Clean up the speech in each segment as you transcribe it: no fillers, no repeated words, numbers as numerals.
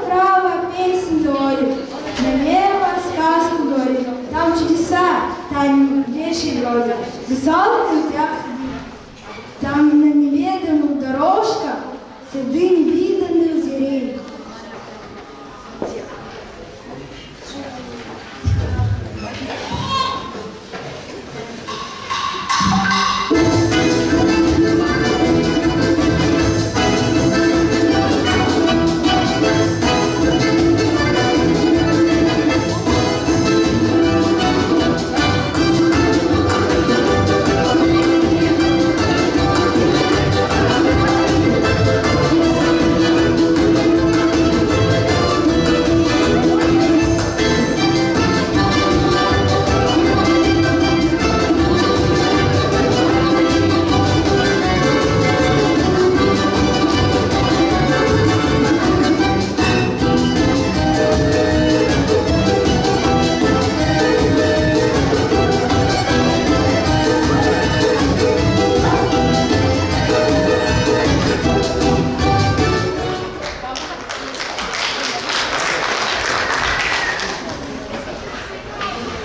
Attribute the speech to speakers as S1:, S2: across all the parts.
S1: направо песнь говорит, налево сказку говорит. Там чудеса, там вещи вроде. Высокий утяг сидит. Там на неведомых дорожках следы невиданных зверей.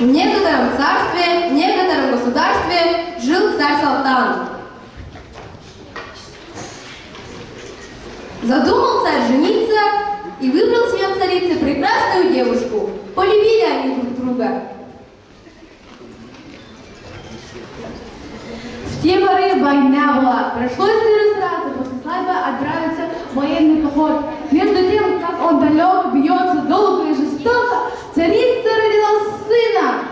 S2: В некотором царстве, в некотором государстве жил царь Салтан. Задумал царь жениться и выбрал себе в царице прекрасную девушку. Полюбили они друг друга.
S3: В те поры война была. Пришлось сразу после свадьбы отправиться в военный поход. Между тем, как он далек, бьется долго и жестоко, царица родила сына.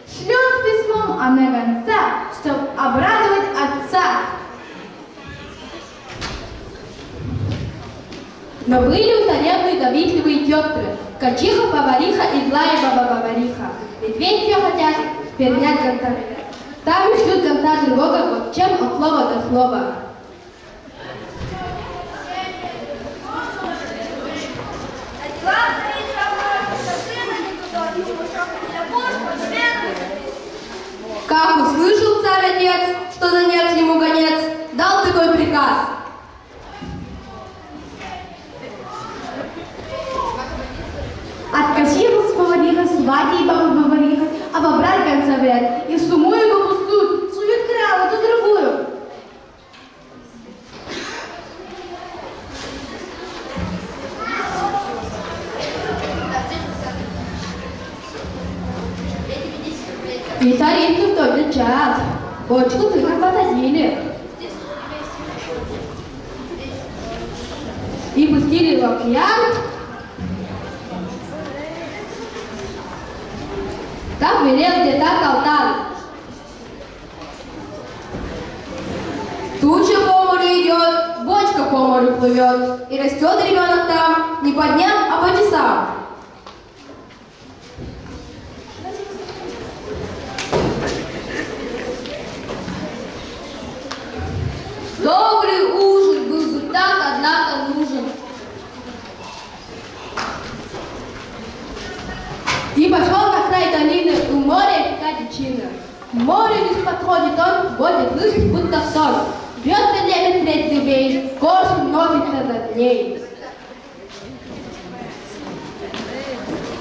S3: Шлет с письмом она гонца, чтобы обрадовать отца.
S2: Но были у царевны завистливые сестры, Качиха, повариха и злая баба-повариха. Ведь все хотят перенять гонца. Там ждут гонца другого, вот чем от слова до слова. Как услышал царь-отец, что за нет ему гонец, дал такой приказ.
S3: Откосилась повариха, сватья и баба-повариха, обобрать гонца вряд, и суму его пустую, суют краву, то другую.
S2: И царицу в тот же час бочку сыра посадили и пустили в океан. Как велел где-то Салтан. Туча по морю идет, бочка по морю плывет, и растет ребенок там не по дням, а по часам. Добрый ужин был бы так, однако нужен. И пошел на край долины, у моря река Дичина. К морю лишь подходит он, водит лыжи, будто сон. Бьется лебедь средь рыбей, коршун носится над ней.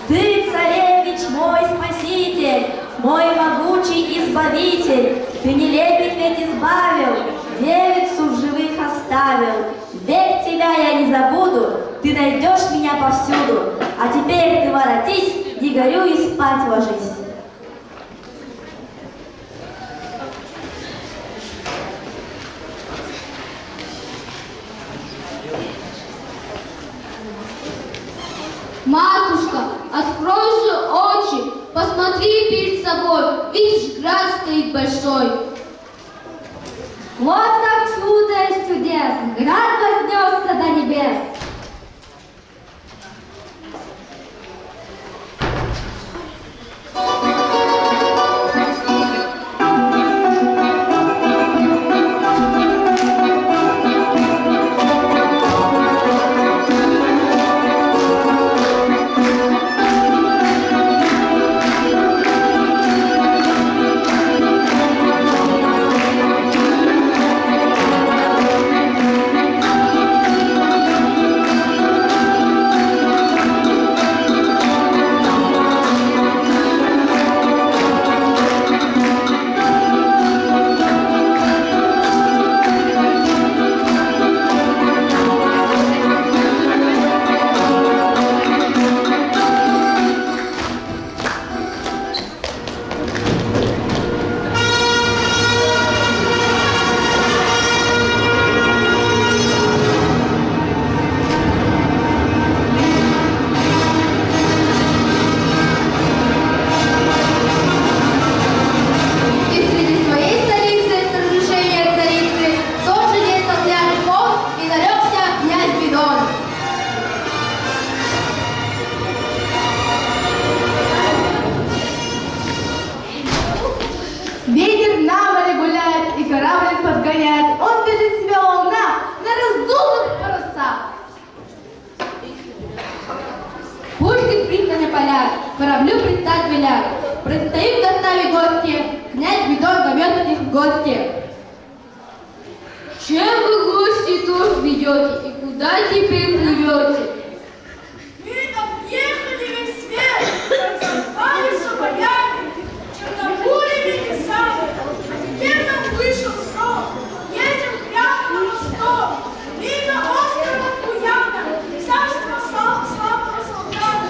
S4: Ты, царевич, мой спаситель, мой могучий избавитель. Ты не лебедь ведь избавил, девицу в живых оставил. Век тебя я не забуду, ты найдешь меня повсюду. А теперь ты воротись, не горюй и спать ложись.
S2: Матушка, открой же очи, посмотри перед собой, видишь, град стоит большой.
S4: Вот так чудо из чудес, град вознесся до небес.
S2: признаны поля, кораблю предстать велят. Предстоим над нами гости, князь Гвидон зовет их в гости. Чем вы гости тут ведете и куда теперь плывете?
S1: Мы объехали весь свет, разорвали соболями, чернобурыми лесами, а теперь нам вышел срок. Едем прямо на восток, мимо острова Куяна, царство славного солдата.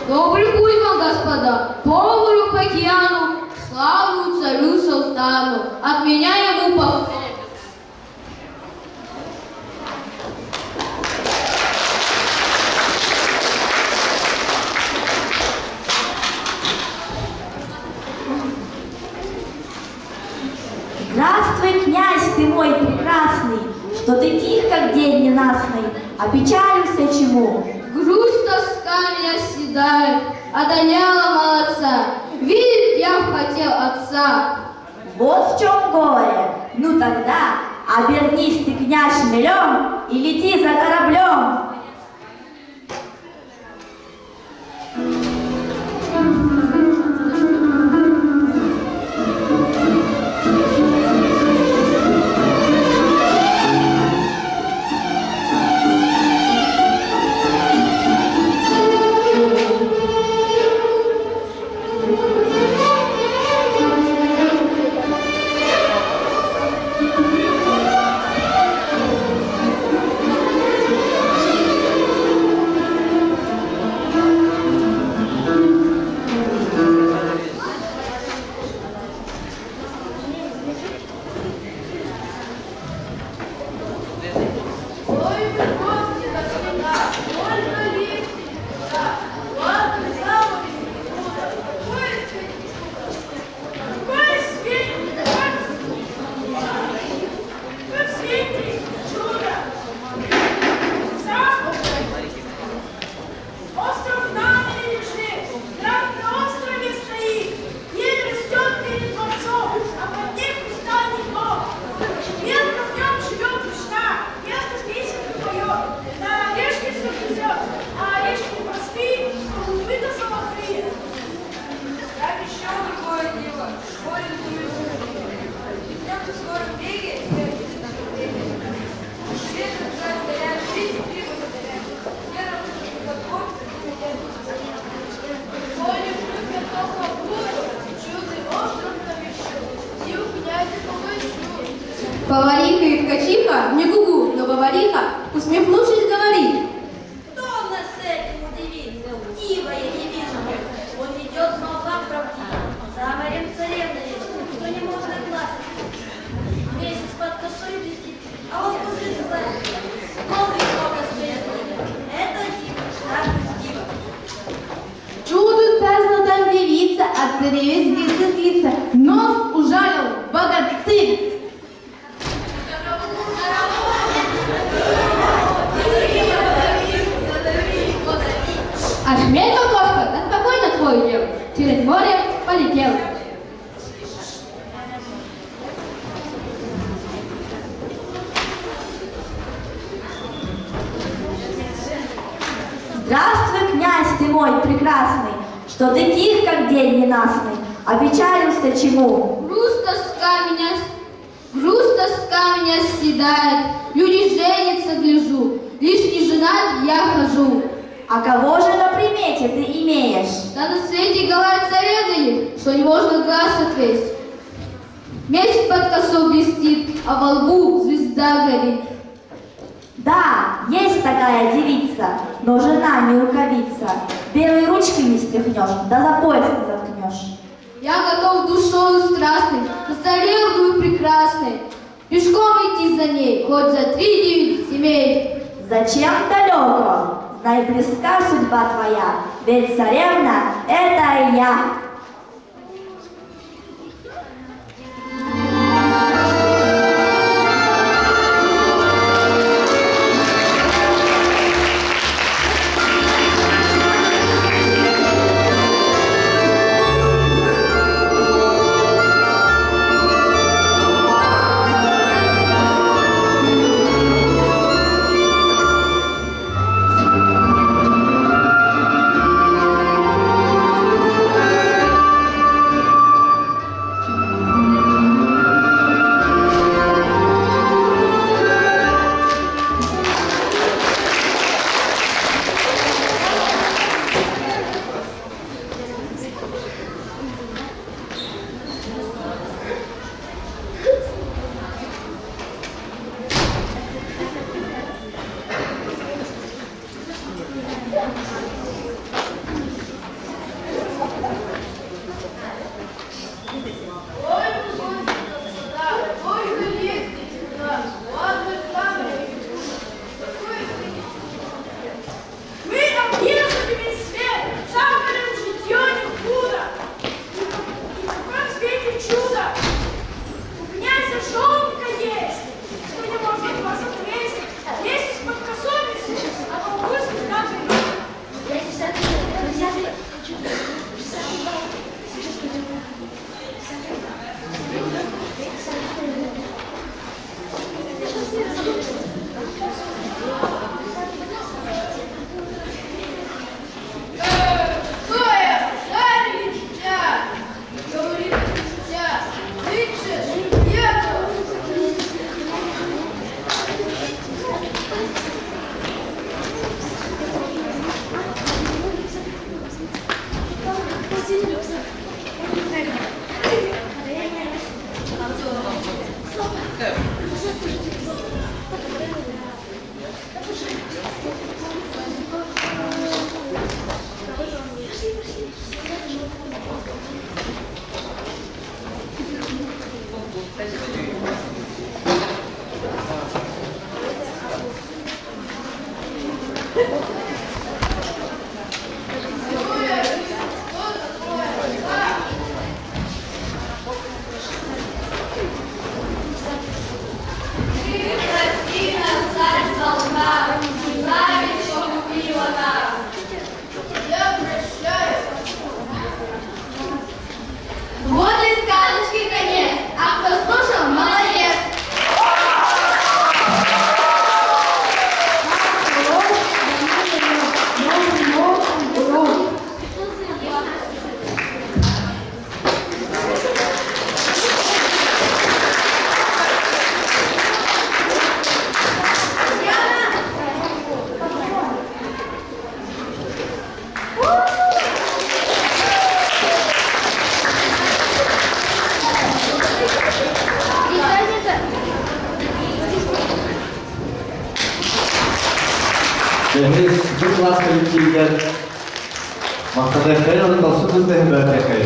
S2: Добрый путь вам, господа, по морю, по океану, славу царю султану, от меня ему похвалу.
S4: Здравствуй, князь ты мой прекрасный, что ты тих, как день ненастный, а печалился чему?
S2: Грусть, тоска меня съедает, одоняла молодца, видеть я хотел отца.
S4: Вот в чем горе. Ну тогда обернись ты, князь, шмелем и лети за кораблем.
S2: Повариха и ткачиха, не гугу, но повариха, усмехнувшись, говорит.
S4: Кто нас этим удивит? Дива я не вижу. Он идет молва правдива. За морем царевна есть, кто не может глаз. Месяц под косой блестит, а он после зла. Полный много стоит. Это дива, так дива.
S3: Чуду царство там девица, а царевич злится, нос ужалил богатырь.
S2: А шмель кокошка, да спокойно твой дел, через море полетел.
S4: Здравствуй, князь ты мой прекрасный, что ты тих, как день ненастный, а печалился чему?
S2: Грусть, тоска меня съедает, люди женятся, гляжу, лишь не женат я хожу.
S4: А кого же на примете ты имеешь?
S2: Да на свете говорят заведали, что не можно глаз отвесть. Месяц под косой блестит, а во лбу звезда горит.
S4: Да, есть такая девица, но жена не рукавица. Белой ручкой не стряхнешь, да за пояс не заткнешь.
S2: Я готов душою страстной, застарелую прекрасной, пешком идти за ней, хоть за 3-9 земель.
S4: Зачем далеко? Знай, близка судьба твоя, ведь царевна — это я.
S5: Дегіз, дуже ласка, відкиден. Мақтане хай, але колсу без неги бете хай.